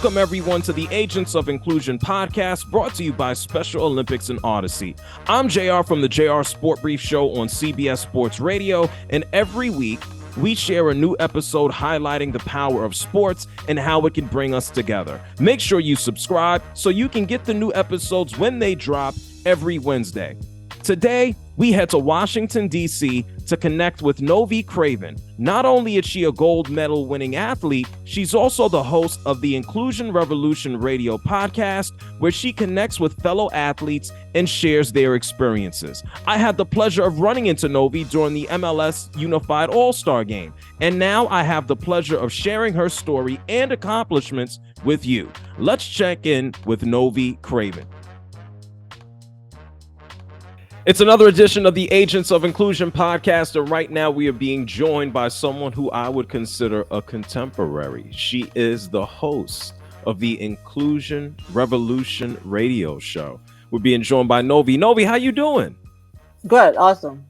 Welcome, everyone, to the Agents of Inclusion podcast, brought to you by Special Olympics and Odyssey. I'm JR from the JR Sport Brief Show on CBS Sports Radio, and every week, we share a new episode highlighting the power of sports and how it can bring us together. Make sure you subscribe so you can get the new episodes when they drop every Wednesday. Today, we head to Washington, D.C. to connect with Novie Craven. Not only is she a gold medal winning athlete, she's also the host of the Inclusion Revolution radio podcast, where she connects with fellow athletes and shares their experiences. I had the pleasure of running into Novie during the MLS Unified All-Star Game, and now I have the pleasure of sharing her story and accomplishments with you. Let's check in with Novie Craven. It's another edition of the Agents of Inclusion podcast, and right now we are being joined by someone who I would consider a contemporary. She is the host of the Inclusion Revolution radio show. We're being joined by Novie. Novie, how you doing? Good, awesome.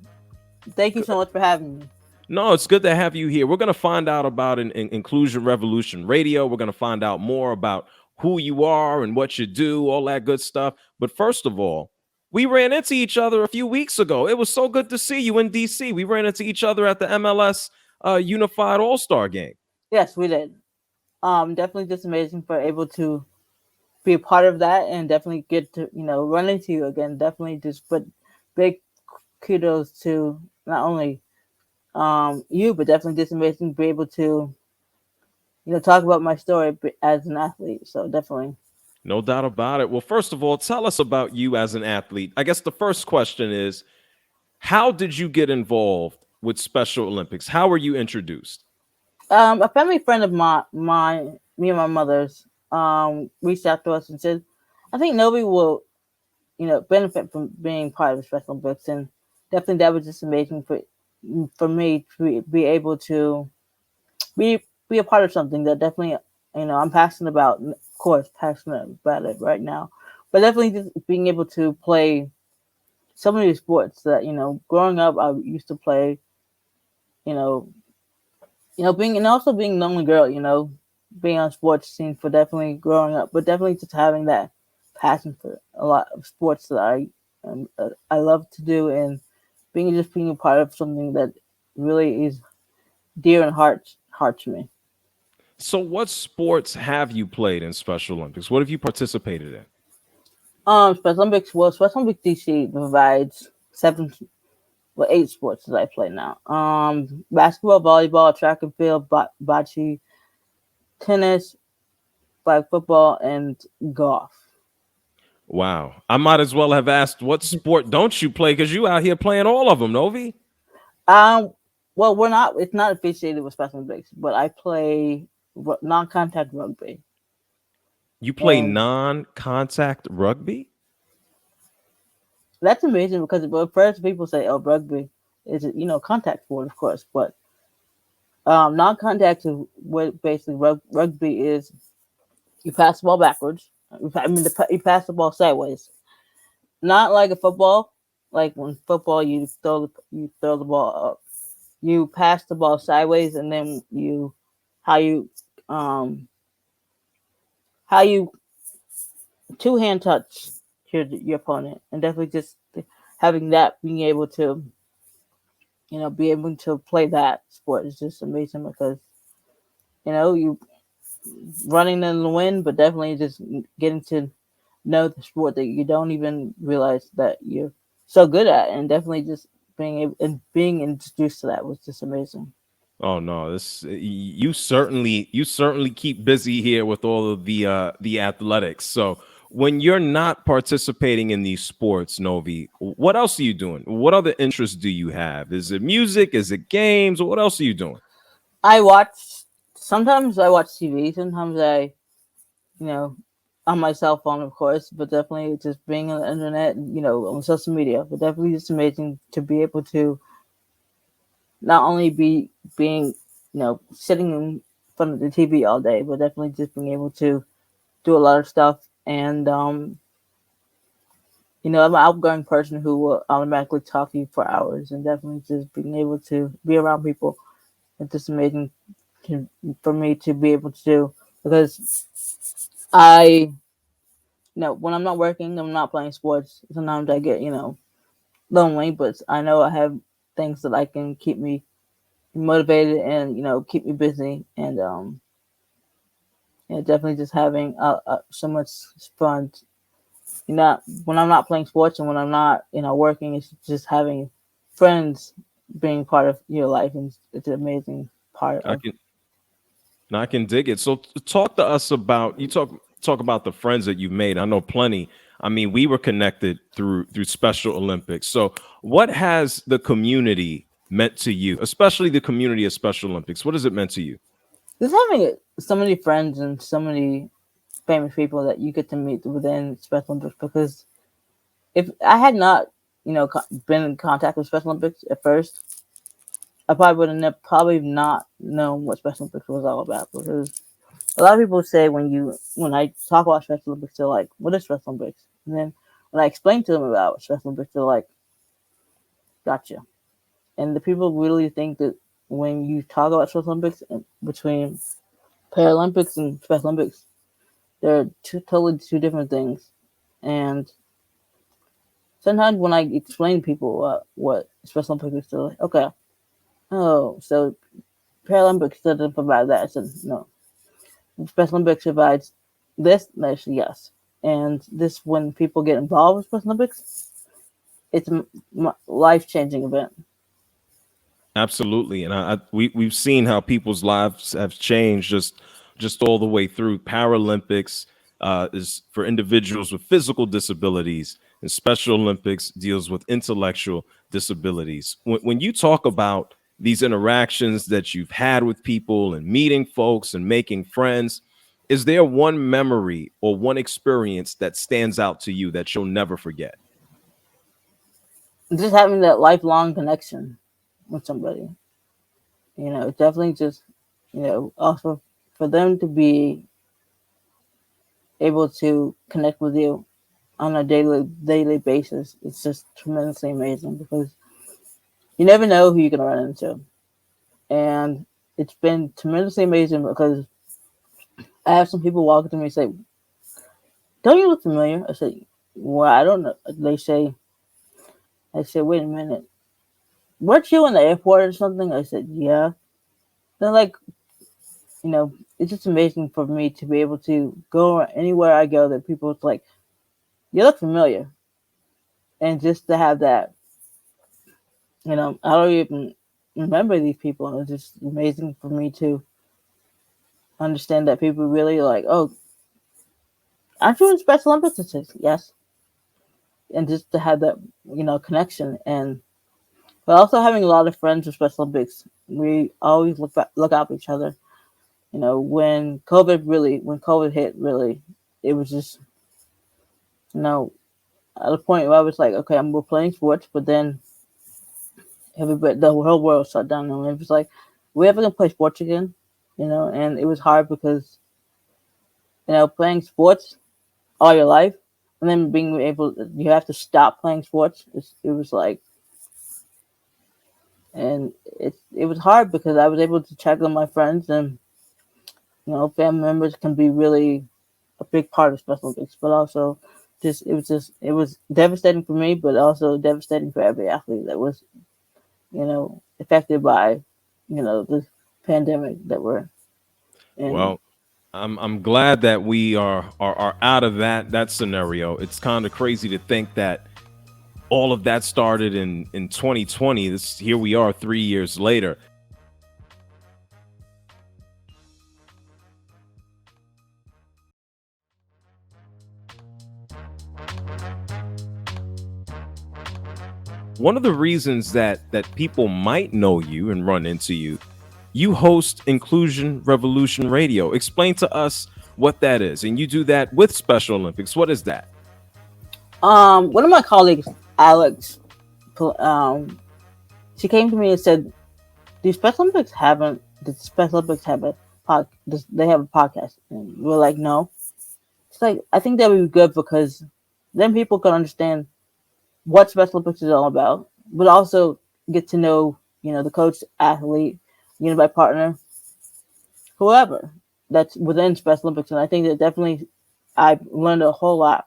Thank you so much for having me. No, it's good to have you here. We're going to find out about an Inclusion Revolution radio. We're going to find out more about who you are and what you do, all that good stuff. But first of all, we ran into each other a few weeks ago. It was so good to see you in D.C. We ran into each other at the MLS Unified All-Star Game. Yes, we did. Definitely just amazing for able to be a part of that and definitely get to, run into you again. Definitely just put big kudos to not only you, but definitely just amazing to be able to, talk about my story as an athlete. So definitely. No doubt about it. Well, first of all, tell us about you as an athlete. I guess the first question is, how did you get involved with Special Olympics? How were you introduced? A family friend of me and my mother's, reached out to us and said, I think Novie will, benefit from being part of the Special Olympics. And definitely that was just amazing for me to be able to be a part of something that definitely, I'm passionate about. Of course, passionate about it right now, but definitely just being able to play so many sports that, growing up, I used to play, being and also being the only girl, being on sports team for definitely growing up, but definitely just having that passion for a lot of sports that I love to do, and being a part of something that really is dear and heart to me. So what sports have you played in Special Olympics? What have you participated in? Special Olympics DC provides 8 sports that I play now. Basketball, volleyball, track and field, bocce, tennis, flag football, and golf. Wow. I might as well have asked, what sport don't you play? Because you out here playing all of them, Novie. Well, it's not affiliated with Special Olympics, but I play non-contact rugby. You play non-contact rugby? That's amazing because first people say, "Oh, rugby is contact sport, of course," but non-contact is what basically rugby is. You pass the ball backwards. You pass the ball sideways, not like a football. Like when football, you throw the ball up. You pass the ball sideways, and then how you two-hand touch your opponent, and definitely just having that, being able to play that sport is just amazing because you running in the wind, but definitely just getting to know the sport that you don't even realize that you're so good at, and definitely just being introduced to that was just amazing. Oh no, you certainly keep busy here with all of the athletics. So when you're not participating in these sports, Novie, what else are you doing? What other interests do you have? Is it music? Is it games? What else are you doing? Sometimes I watch TV. Sometimes on my cell phone, of course, but definitely just being on the internet, on social media. But definitely just amazing to be able to not only being, sitting in front of the TV all day, but definitely just being able to do a lot of stuff. And, I'm an outgoing person who will automatically talk to you for hours, and definitely just being able to be around people. It's just amazing for me to be able to do, because I when I'm not working, I'm not playing sports. Sometimes I get lonely, but I know I have things that I can keep me motivated and keep me busy, and yeah, definitely just having so much fun. When I'm not playing sports and when I'm not working, it's just having friends being part of your life, and it's an amazing part I of. can I can dig it. So talk to us about you talk about the friends that you've made. I know plenty. I mean, we were connected through Special Olympics. So what has the community meant to you, especially the community of Special Olympics? What has it meant to you? Just having so many friends and so many famous people that you get to meet within Special Olympics, because if I had not, been in contact with Special Olympics at first, I probably would have probably not known what Special Olympics was all about. Because a lot of people say when I talk about Special Olympics, they're like, "What is Special Olympics?" And then when I explain to them about Special Olympics, they're like, "Gotcha." And the people really think that when you talk about Special Olympics between Paralympics and Special Olympics, they're totally two different things. And sometimes when I explain to people what Special Olympics is, they're like, "Okay, oh, so Paralympics doesn't provide that." I said, "No, Special Olympics provides this." And I said, "Yes." And this, when people get involved with Special Olympics, it's a life changing event. Absolutely, and we've seen how people's lives have changed just all the way through. Paralympics is for individuals with physical disabilities, and Special Olympics deals with intellectual disabilities. When you talk about these interactions that you've had with people and meeting folks and making friends, is there one memory or one experience that stands out to you that you'll never forget? Just having that lifelong connection with somebody, definitely just, also for them to be able to connect with you on a daily basis, it's just tremendously amazing because you never know who you're gonna run into, and it's been tremendously amazing because I have some people walk up to me and say, "Don't you look familiar?" I say, "Well, I don't know." I say, "Wait a minute, weren't you in the airport or something?" I said, "Yeah." They're like, it's just amazing for me to be able to go anywhere I go that people like, "You look familiar," and just to have that, I don't even remember these people, and it's just amazing for me to understand that people really like, "Oh, aren't you in Special Olympics?" I said, "Yes," and just to have that, connection, and but also having a lot of friends with Special Olympics, we always look out for each other. When COVID hit, really, it was just, you know, at a point where I was like, okay, we're playing sports, but then the whole world shut down, and it was like, we ever gonna play sports again? And it was hard because playing sports all your life, and then you have to stop playing sports. It was like, and it was hard because I was able to check on my friends, and family members can be really a big part of Special Olympics, but also it was devastating for me, but also devastating for every athlete that was affected by this pandemic that we're in. Well, I'm glad that we are out of that scenario. It's kind of crazy to think that all of that started in 2020. This Here we are 3 years later. One of the reasons that people might know you and run into you, you host Inclusion Revolution Radio. Explain to us what that is, and you do that with Special Olympics. What is that? One of my colleagues, Alex, um, she came to me and said, "The Special Olympics have a they have a podcast?" And we're like, "No." It's like, I think that would be good because then people can understand what Special Olympics is all about, but also get to know, the coach, athlete, unified partner, whoever that's within Special Olympics. And I think that definitely I learned a whole lot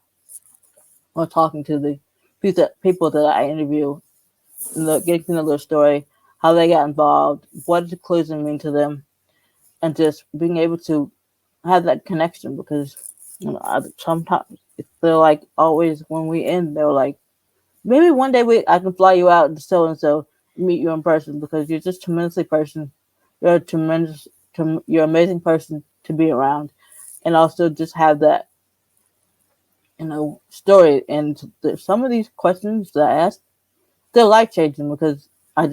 while talking to the people that I interview, getting to know their story, how they got involved, what does inclusion mean to them, and just being able to have that connection because sometimes they're like always when we end they're like maybe one day I can fly you out to so and so meet you in person because you're just tremendously person. You're a you're an amazing person to be around, and also just have that story. And some of these questions that I ask, they're life changing because I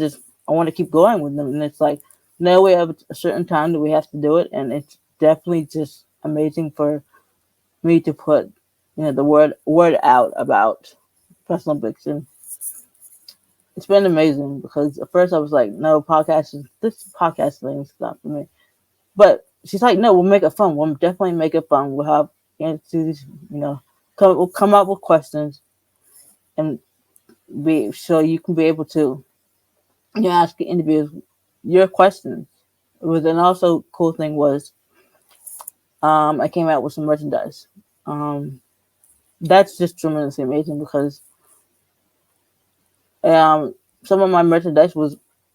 want to keep going with them, and it's like no, we have a certain time that we have to do it, and it's definitely just amazing for me to put the word out about Special Olympics, and it's been amazing because at first I was like, no, this podcast thing is not for me. But she's like, no, we'll make it fun. We'll definitely make it fun. We'll have these, we'll come up with questions and be so you can be able to ask the interviewers your questions. It was and also cool thing was I came out with some merchandise. Um, that's just tremendously amazing because some of my merchandise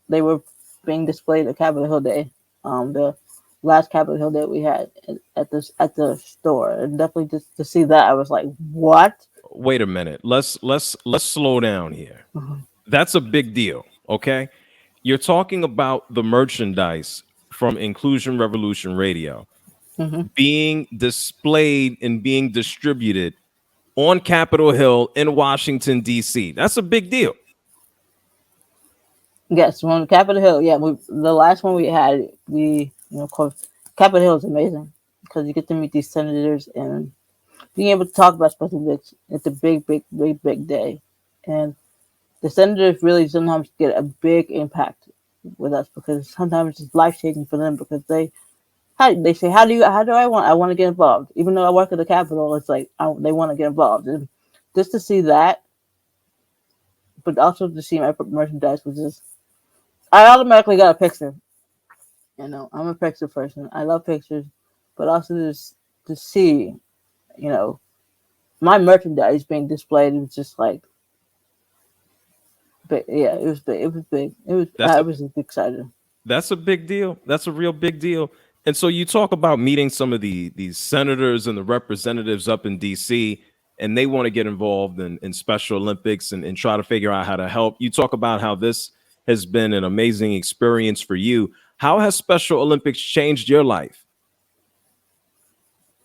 they were being displayed at Capitol Hill Day, the last Capitol Hill Day we had at the store, and definitely just to see that I was like, what? Wait a minute. Let's slow down here. That's a big deal, okay? You're talking about the merchandise from Inclusion Revolution Radio Mm-hmm. being displayed and being distributed on Capitol Hill in Washington D.C. That's a big deal. Yes, on Capitol Hill, yeah, the last one we had, of course, Capitol Hill is amazing because you get to meet these senators and being able to talk about special Olympics. It's a big, big, big, big day, and the senators really sometimes get a big impact with us because sometimes it's life changing for them because they say how do I want to get involved even though I work at the Capitol. It's like they want to get involved, and just to see that, but also to see my merchandise was just I automatically got a picture. I'm a picture person. I love pictures, but also just to see you know my merchandise being displayed, it was just like but yeah, it was big. It was big. That's I a was just excited. that's a big deal. That's a real big deal. And so you talk about meeting some of these senators and the representatives up in DC, and they want to get involved in Special Olympics and try to figure out how to help. You talk about how this has been an amazing experience for you. How has Special Olympics changed your life?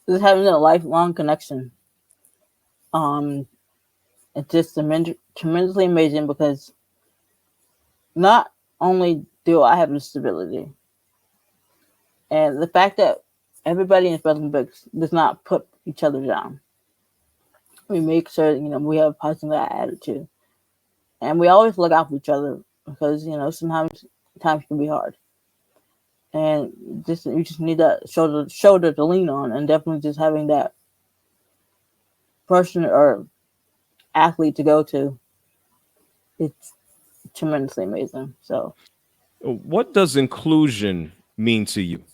Just having a lifelong connection. Um, it's just tremendously amazing because not only do I have a disability, and the fact that everybody in Special Olympics does not put each other down. We make sure we have a positive attitude, and we always look out for each other because sometimes times can be hard, and just you just need that shoulder to lean on, and definitely just having that person or athlete to go to, it's tremendously amazing. So What does inclusion mean to you?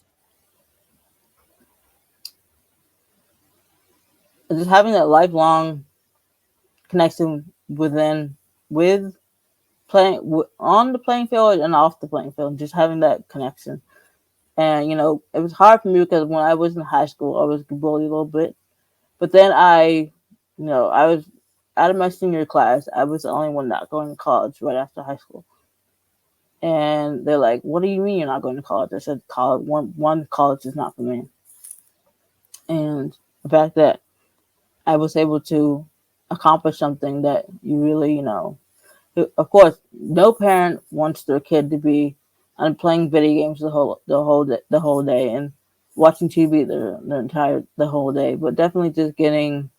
just having that lifelong connection with playing on the playing field and off the playing field, just having that connection. And it was hard for me because when I was in high school, I was bullied a little bit. But then I was out of my senior class. I was the only one not going to college right after high school. And they're like, "What do you mean you're not going to college?" I said, "College one college is not for me." And the fact that I was able to accomplish something that you really, of course, no parent wants their kid to be playing video games the whole day and watching TV the whole day, but definitely just getting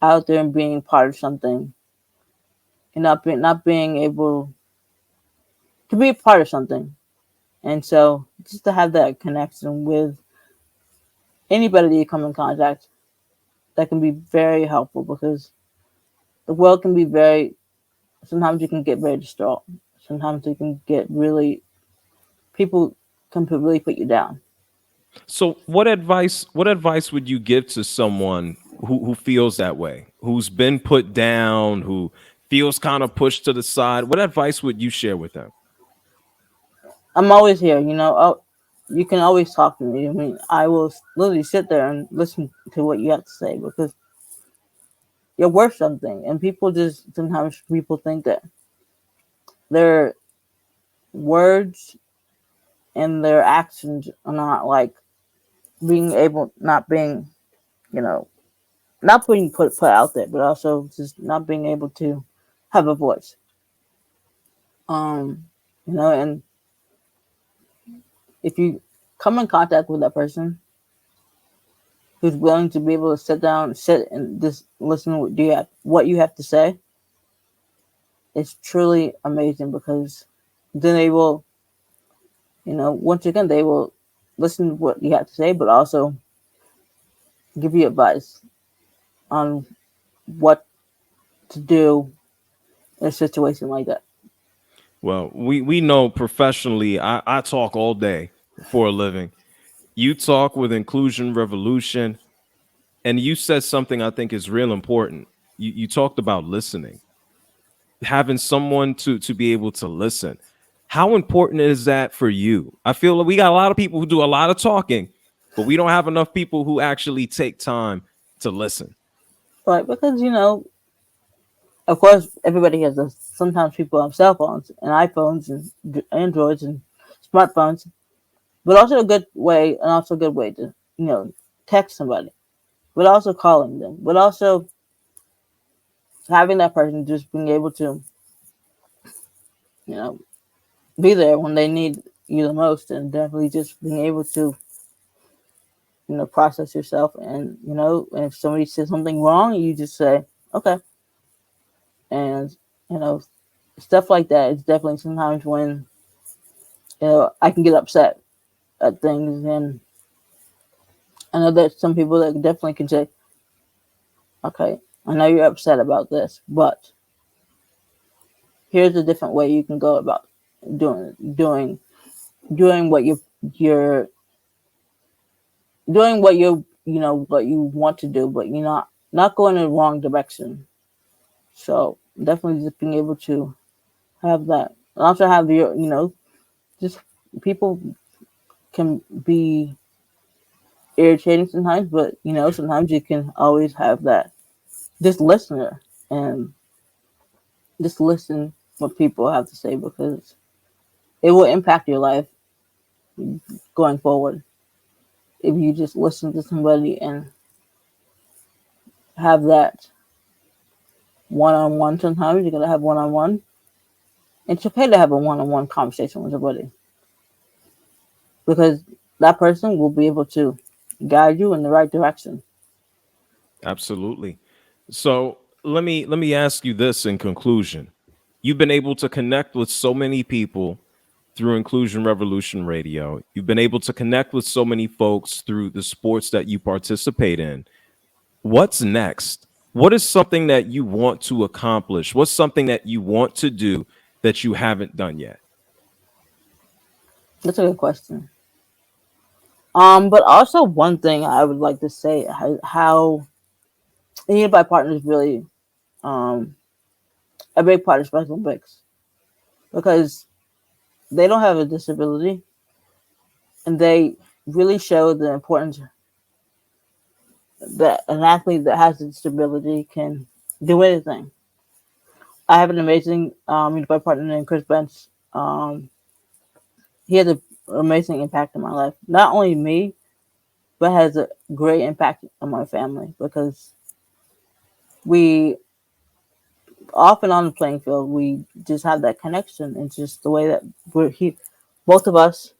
out there and being part of something and not being able to be a part of something. And so just to have that connection with anybody that you come in contact, that can be very helpful because the world can be very sometimes you can get very distraught. Sometimes you can get really people really put you down. So what advice would you give to someone who feels that way, who's been put down, who feels kind of pushed to the side, what advice would you share with them? I'm always here. Oh, you can always talk to me. I mean, I will literally sit there and listen to what you have to say because you're worth something. And people just sometimes people think that their words and their actions are not like not being, you know, not being put out there, but also just not being able to have a voice. Um, and if you come in contact with that person who's willing to be able to sit and just listen to what you have to say, it's truly amazing because then they will, once again, they will listen to what you have to say, but also give you advice on what to do in a situation like that. Well, we know professionally, I talk all day for a living. You talk with Inclusion Revolution, and you said something I think is real important. You talked about listening, having someone to be able to listen. How important is that for you? I feel like we got a lot of people who do a lot of talking, but we don't have enough people who actually take time to listen. Right, because of course, everybody has this. Sometimes people have cell phones and iPhones and Androids and smartphones, but also a good way, and also a good way to, text somebody, but also calling them, but also having that person just being able to, you know, be there when they need you the most, and definitely just being able to, process yourself, and and if somebody says something wrong, you just say, okay, and you know, stuff like that. It's definitely sometimes when I can get upset at things, and I know that some people that definitely can say, okay, I know you're upset about this, but here's a different way you can go about doing doing doing you're doing what you want to do, but you're not going in the wrong direction. So definitely just being able to have that, and also have your just people can be irritating sometimes, but sometimes you can always have that just listener and just listen what people have to say because it will impact your life going forward if you just listen to somebody and have that one-on-one. Sometimes you gotta have one-on-one. It's okay to have a one-on-one conversation with somebody because that person will be able to guide you in the right direction. Absolutely. So let me ask you this in conclusion. You've been able to connect with so many people through Inclusion Revolution Radio. You've been able to connect with so many folks through the sports that you participate in. What's next? What is something that you want to accomplish? What's something that you want to do that you haven't done yet? That's a good question. But also one thing I would like to say how nearby partners really um a big part of Special Olympics because they don't have a disability and they really show the importance that an athlete that has a disability can do anything. I have an amazing unified partner named Chris Bench. He has an amazing impact on my life. Not only me, but has a great impact on my family because we often on the playing field we just have that connection. It's just the way that both of us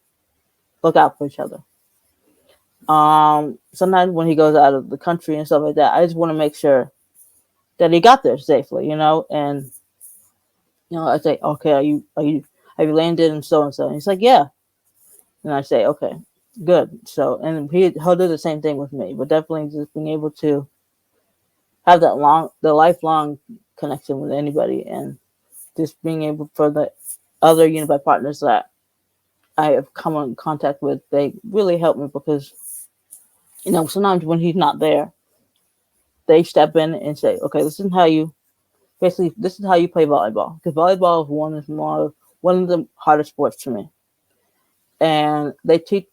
look out for each other. Sometimes when he goes out of the country and stuff like that, I just want to make sure that he got there safely, and I say, okay, have you landed and so and so? And he's like, yeah. And I say, okay, good. So, and he'll do the same thing with me, but definitely just being able to have the lifelong connection with anybody, and just being able for the other unified partners that I have come in contact with, they really help me because sometimes when he's not there, they step in and say, okay, this is how you play volleyball, because volleyball is one of the hardest sports to me. And they teach.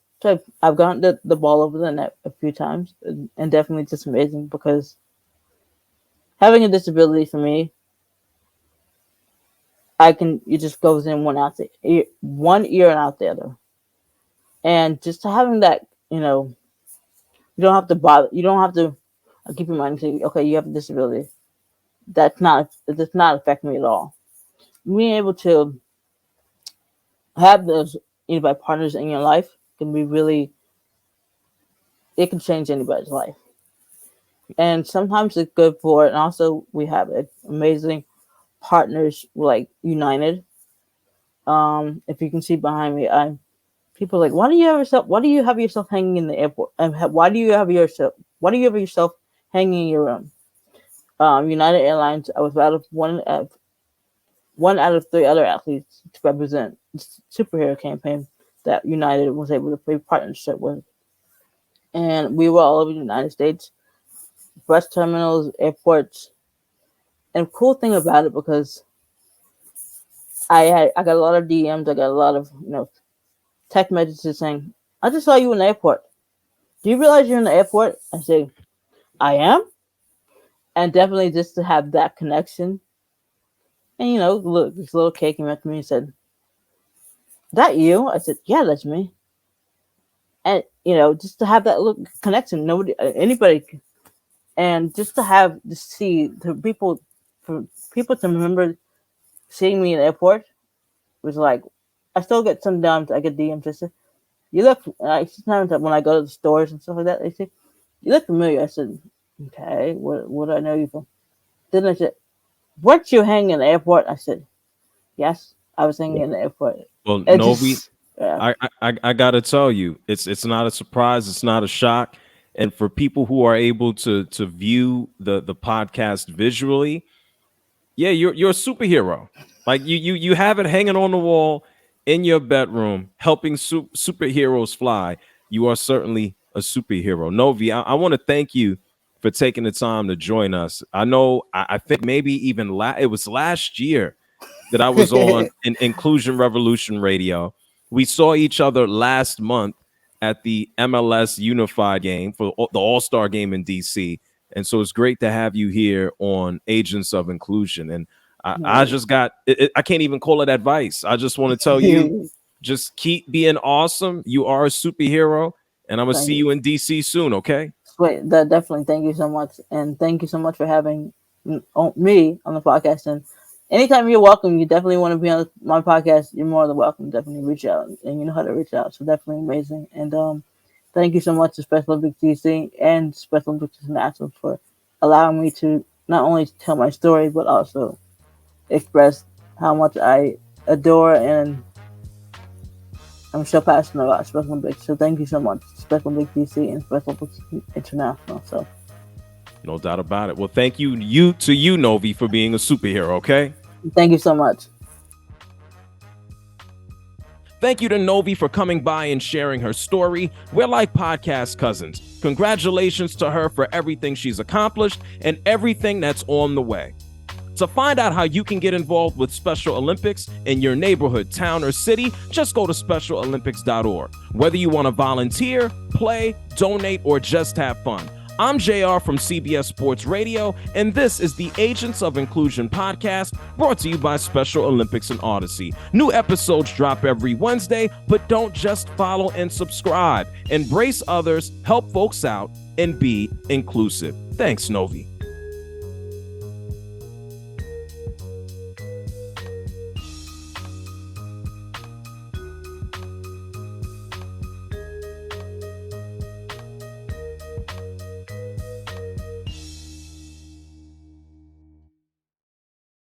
I've gotten the ball over the net a few times, and definitely just amazing, because having a disability for me, it just goes in one ear and out the other. And just having that, you don't have to bother. You don't have to keep in mind, say, okay, you have a disability. It does not affect me at all. Being able to have those partners in your life can be really, it can change anybody's life. And sometimes it's good for it. And also, we have amazing partners like United. If you can see behind me, people are like, why do you have yourself hanging in the airport? And why do you have yourself hanging in your room? United Airlines, I was one out of three other athletes to represent the superhero campaign that United was able to play partnership with. And we were all over the United States, bus terminals, airports. And the cool thing about it, because I got a lot of DMs, I got a lot of text messages saying, I just saw you in the airport. Do you realize you're in the airport? I say, I am. And definitely just to have that connection. And look, this little kid came up to me and said, that you? I said, yeah, that's me. And just to have that little connection, anybody, and just to see for people to remember seeing me in the airport was like, I still get sometimes I get DMs just say, you look. Sometimes when I go to the stores and stuff like that, they say, you look familiar. I said, okay, what do I know you from? Then I said, weren't you hanging in the airport? I said, yes, I was hanging in the airport. Well, Novie, I gotta tell you, it's not a surprise, it's not a shock, and for people who are able to view the podcast visually, yeah, you're a superhero. Like you have it hanging on the wall in your bedroom, helping superheroes fly. You are certainly a superhero. Novie, I want to thank you for taking the time to join us. I know I think maybe even it was last year that I was on Inclusion Revolution Radio. We saw each other last month at the MLS Unified game for the All-Star game in DC. And so it's great to have you here on Agents of Inclusion. And I just got, I can't even call it advice. I just want to tell you, just keep being awesome. You are a superhero, and I'm going to see you in DC soon, okay? Wait, definitely. Thank you so much. And thank you so much for having me on the podcast. And anytime you're welcome, you definitely want to be on my podcast, you're more than welcome. Definitely reach out, and you know how to reach out. So definitely amazing. And thank you so much to Special Olympics DC and Special Olympics International for allowing me to not only tell my story, but also express how much I adore and I'm so passionate about Special Olympics. So thank you so much, Special Olympics DC and Special Olympics International. So no doubt about it. Well, thank you, Novie, for being a superhero, okay? Thank you so much. Thank you to Novie for coming by and sharing her story. We're like podcast cousins. Congratulations to her for everything she's accomplished and everything that's on the way. To find out how you can get involved with Special Olympics in your neighborhood, town, or city, just go to specialolympics.org. Whether you want to volunteer, play, donate, or just have fun. I'm JR from CBS Sports Radio, and this is the Agents of Inclusion podcast, brought to you by Special Olympics and Odyssey. New episodes drop every Wednesday, but don't just follow and subscribe. Embrace others, help folks out, and be inclusive. Thanks, Novie.